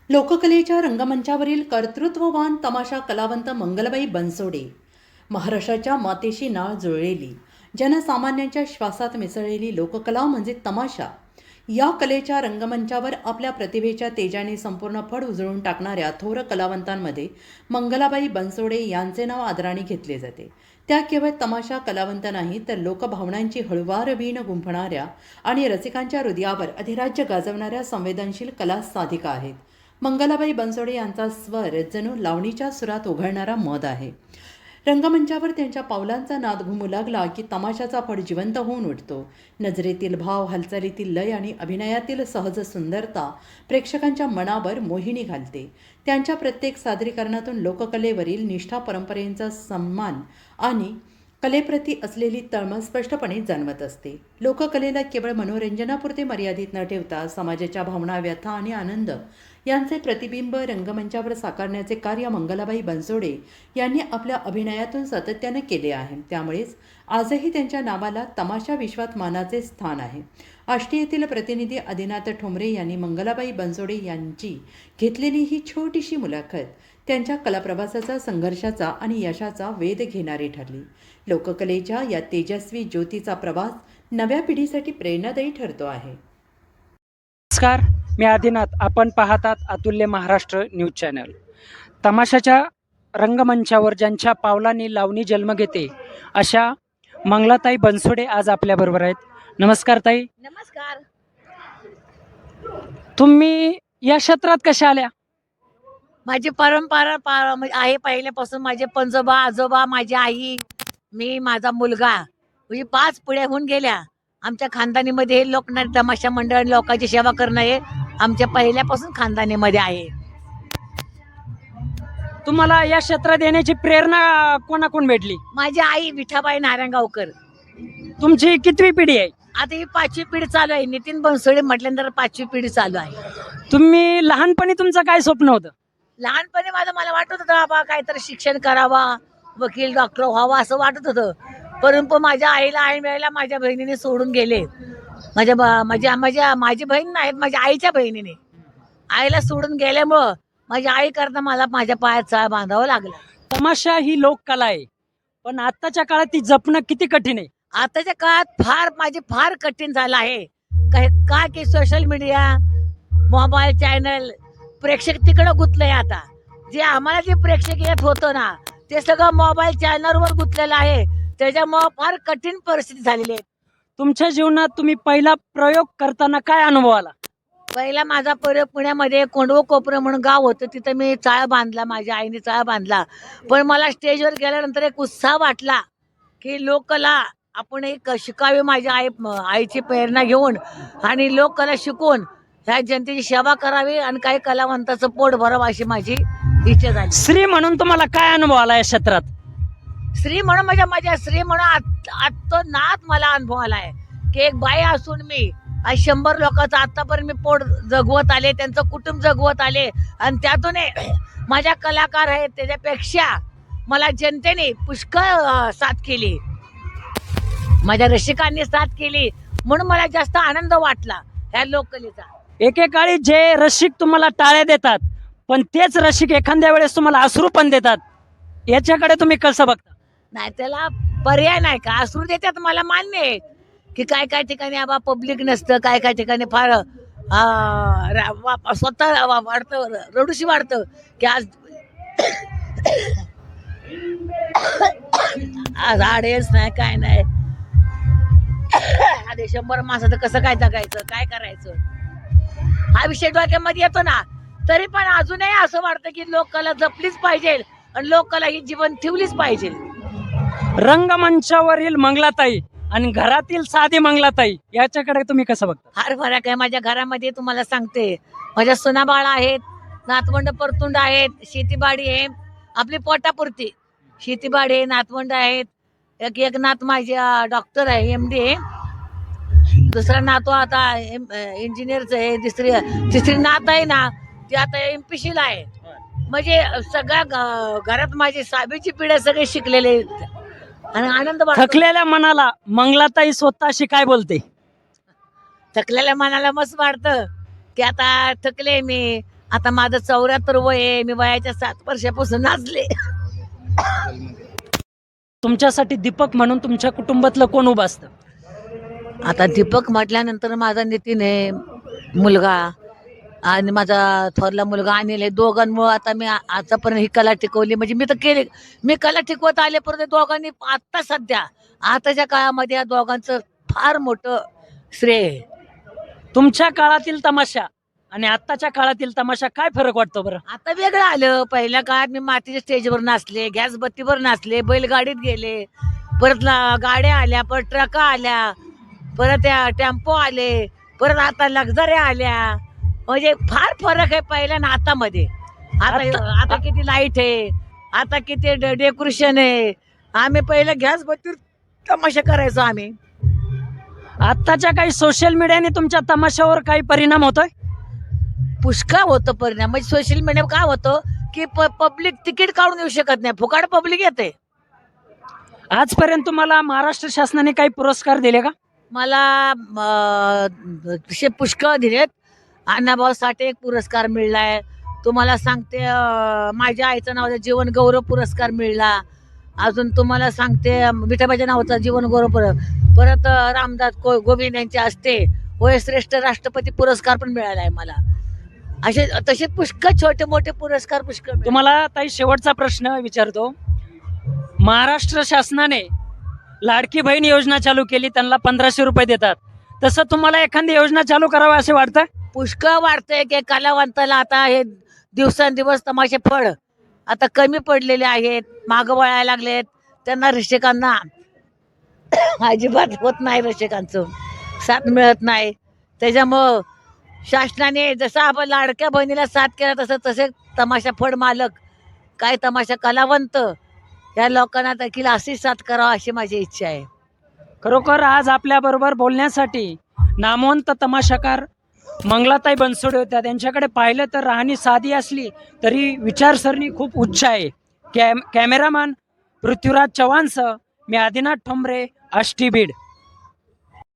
लोककलेच्या रंगमंचावरील कर्तृत्ववान तमाशा कलावंत मंगलबाई बनसोडे, महाराष्ट्राच्या मातेशी नाळ जुळलेली, जनसामान्यांच्या श्वासात मिसळलेली लोककला म्हणजे तमाशा. या कलेच्या रंगमंचावर आपल्या प्रतिभेच्या तेजाने संपूर्ण फड उजळून टाकणाऱ्या थोर कलावंतांमध्ये मंगलाबाई बनसोडे यांचे नाव आदराने घेतले जाते. त्या केवळ तमाशा कलावंत नाही, तर लोकभावनांची हळुवार वीण गुंफणाऱ्या आणि रसिकांच्या हृदयावर अधिराज्य गाजवणाऱ्या संवेदनशील कला साधिका आहेत. मंगलाबाई बनसोडे यांचा स्वर जणू लावणीच्या सुरात उघडणारा मध आहे. रंगमंचावर त्यांच्या पावलांचा नाद घुमू लागला की तमाशाचा फड जिवंत होऊन उठतो. नजरेतील भाव, हालचालीतील लय आणि अभिनयातील सहज सुंदरता प्रेक्षकांच्या मनावर मोहिनी घालते. त्यांच्या प्रत्येक सादरीकरणातून लोककलेवरील निष्ठा, परंपरेचा सन्मान आणि कलेप्रती असलेली तळमळ स्पष्टपणे जाणवत असते. लोककलेला केवळ मनोरंजनापुरते मर्यादित न ठेवता समाजाच्या भावना, व्यथा आणि आनंद यांचे प्रतिबिंब रंगमंचावर साकारण्याचे कार्य मंगलाबाई बनसोडे यांनी आपल्या अभिनयातून सातत्याने केले आहे. त्यामुळेच आजही त्यांच्या नावाला तमाशा विश्वात मानाचे स्थान आहे. आष्टी येथील प्रतिनिधी आदिनाथ ठोंबरे यांनी मंगलाबाई बनसोडे यांची घेतलेली ही छोटीशी मुलाखत त्यांच्या कलाप्रवासाचा, संघर्षाचा आणि यशाचा वेध घेणारी ठरली. लोककलेच्या या तेजस्वी ज्योतीचा प्रवास नव्या पिढीसाठी प्रेरणादायी ठरतो आहे. नमस्कार, मी आदिनाथ. आपण पाहतात अतुल्य महाराष्ट्र न्यूज चॅनल. तमाशाच्या रंगमंचावर ज्यांच्या पावलांनी लावणी जन्म घेते अशा मंगलाताई बनसोडे आज आपल्याबरोबर आहेत. नमस्कार ताई. नमस्कार. तुम्ही या क्षेत्रात कशा आल्या? माझी परंपरा आहे पहिल्यापासून. माझे पंजोबा, आजोबा, माझी आई, मी, माझा मुलगा, म्हणजे 5 पिढ्या होऊन गेल्या. आमच्या खानदानीमध्ये लोकनाट्य तमाशा मंडळ लोकांची सेवा करणं हे आमच्या पहिल्यापासून खानदानीमध्ये आहे. तुम्हाला या क्षेत्रात येण्याची प्रेरणा कोणाकडून भेटली? माझी आई विठाबाई नारायणगावकर. तुमची कितवी पिढी आहे? आता ही 5वी पिढी चालू आहे. नितीन बनसोडे म्हटल्यानंतर 5वी पिढी चालू आहे. तुम्ही लहानपणी तुमचं काय स्वप्न होतं? लहानपणी मला वाटत होतं बाबा काहीतरी शिक्षण करावा, वकील, डॉक्टर व्हावा असं वाटत होतं. परंतु माझ्या आईला ऐन वेळेला माझ्या बहिणीने सोडून गेले. माझी बहीण नाहीत, माझ्या आईच्या बहिणीने आईला सोडून गेल्यामुळं माझी आई करता मला माझ्या पायात चाळ बांधावं लागलं. तमाशा ही लोककला आहे, पण आताच्या काळात ती जपणं किती कठीण आहे? आताच्या काळात फार कठीण झालं आहे. काय की सोशल मीडिया, मोबाईल चॅनल, प्रेक्षक तिकडं गुंतलंय. आता जे आम्हाला जे प्रेक्षक येत होतं ना, ते सगळं मोबाईल चॅनलवर गुंतलेलं आहे. त्याच्यामुळं फार कठीण परिस्थिती झालेली आहे. तुमच्या जीवनात तुम्ही पहिला प्रयोग करताना काय अनुभव आला? पहिला माझा प्रयोग पुण्यामध्ये कोंडव कोपरं म्हणून गाव होतं, तिथं मी चाळ बांधला, माझ्या आईने चाळ बांधला. पण मला स्टेजवर गेल्यानंतर एक उत्साह वाटला की लोककला आपण एक शिकावी. माझ्या आईची प्रेरणा घेऊन आणि लोककला शिकून ह्या जनतेची सेवा करावी आणि काही कलावंताचं पोट भरावं अशी माझी इच्छा झाली. श्री म्हणून तुम्हाला काय अनुभव आला या क्षेत्रात? श्री म्हणून माझ्या श्री म्हणून आत्मनाथ मला अनुभव आलाय की एक बाई असून मी आज 100 लोकांचं आतापर्यंत मी पोट जगवत आले, त्यांचं कुटुंब जगवत आले. आणि त्यातून माझ्या कलाकार आहेत, त्याच्यापेक्षा मला जनतेने पुष्कळ साथ केली, माझ्या रसिकांनी साथ केली. म्हणून मला जास्त आनंद वाटला ह्या लोककलेचा. एकेकाळी जे रसिक तुम्हाला टाळ्या देतात, पण तेच रसिक एखाद्या वेळेस तुम्हाला अश्रू पण देतात. याच्याकडे तुम्ही कसं बघता? नाही, त्याला पर्याय नाही का. अश्रू देतात मला मान्य आहे की काय ठिकाणी आबा पब्लिक नसतं, काय ठिकाणी फार स्वतः वाढतं, रडूशी वाढतं की आज आडेच नाही, काय नाही. आधी 100 माणसाचं कसं काय जगायचं, काय करायचं, हा विषय डोक्यामध्ये येतो ना. तरी पण अजूनही असं वाटतं की लोककला जपलीच पाहिजे आणि लोककला ही जीवन ठेवलीच पाहिजे. रंगमंचावरील मंगलाताई आणि घरातील साधी मंगलाताई याच्याकडे तुम्ही कसं बघता? फार फरक आहे. माझ्या घरामध्ये तुम्हाला सांगते, माझ्या सुनाबाळ आहेत, नातवंड परतुंड आहेत, शेतीबाडी आहे आपली पोटापुरती. शेतीबाडी आहे, नातवंड आहेत. एक नात माझी डॉक्टर आहे, MD आहे. दुसरा नातू आता इंजिनियरच आहे. तिसरी नात आहे ना, ती आता MPC ला आहे. म्हणजे सगळ्या घरात माझी साबीची पिढ्या सगळे शिकलेले आहेत आणि आनंद वाटतो. थकलेल्या मनाला मंगलाताई स्वतःशी काय बोलते? थकलेल्या मनाला मस्त वाटतं की आता थकले मी, आता माझं 74 वय आहे. मी वयाच्या 7 वर्षापासून नाचले. तुमच्यासाठी दीपक म्हणून तुमच्या कुटुंबातलं कोण उभं असतं? आता दीपक म्हटल्यानंतर माझा नितीन आहे मुलगा आणि माझा थोरला मुलगा अनिल आहे. दोघांमुळे आता मी आतापर्यंत ही कला टिकवली. म्हणजे मी तर केली, मी कला टिकवत आले, परंतु दोघांनी आता सध्या आताच्या काळामध्ये या दोघांचं फार मोठं श्रेय आहे. तुमच्या काळातील तमाशा आणि आत्ताच्या काळातील तमाशा काय फरक वाटतो बरं? आता वेगळं आलं. पहिल्या काळात मी मातीच्या स्टेजवर नाचले, गॅस बत्तीवर नाचले, बैलगाडीत गेले, परत गाड्या आल्या, परत ट्रका आल्या, परत त्या टेम्पो आले, परत आता लक्झऱ्या आल्या. म्हणजे फार फरक आहे पहिल्या आणि आतामध्ये. आता किती लाईट आहे, आता किती डेकोरेशन आहे. आम्ही पहिलं गॅस बत्तीवर तमाशा करायचो आम्ही. आत्ताच्या काही सोशल मीडियाने तुमच्या तमाशावर काही परिणाम होतोय? पुष्कळ होतं परिणाम. म्हणजे सोशल मीडिया काय होतं की पब्लिक तिकीट काढून येऊ शकत नाही, फुकाट पब्लिक येते. आजपर्यंत तुम्हाला महाराष्ट्र शासनाने काही पुरस्कार दिले का? मला तसे पुष्कळ दिलेत. अण्णाभाऊ साठे एक पुरस्कार मिळलाय. तुम्हाला सांगते माझ्या आईचं नावाचा जीवन गौरव पुरस्कार मिळला. अजून तुम्हाला सांगते विठाबाच्या नावाचा जीवन गौरव परत रामदास गोविंद यांच्या हस्ते वयश्रेष्ठ राष्ट्रपती पुरस्कार पण मिळाला आहे मला. असे तसे पुष्कळ छोटे मोठे पुरस्कार पुष्कळ मिळाले. तुम्हाला ताई शेवटचा प्रश्न विचारतो. महाराष्ट्र शासनाने लाडकी बहीण योजना चालू केली, त्यांना 1500 रुपये देतात. तसं तुम्हाला एखादी योजना चालू करावी असे वाटतं? पुष्कळ वाटतंय की कलावंताला आता हे दिवसेंदिवस तमाशे फळ आता कमी पडलेले आहेत, मागं वळायला लागलेत. त्यांना रसिकांना अजिबात होत नाही, रसिकांचं साथ मिळत नाही. त्याच्यामुळं शासनाने जसं आपण लाडक्या बहिणीला साथ केला तसं तसे तमाशा फड मालक, काय तमाशा कलावंत या लोकांना देखील अशी साथ करावं अशी माझी इच्छा आहे. खरोखर आज आपल्याबरोबर बोलण्यासाठी नामवंत तमाशाकार मंगलाताई बनसोडे होत्या. त्यांच्याकडे पाहिलं तर राहणी साधी असली तरी विचारसरणी खूप उच्च आहे. कॅमेरामॅन पृथ्वीराज चव्हाणसह मी आदिनाथ ठोंबरे, आष्टी बीड.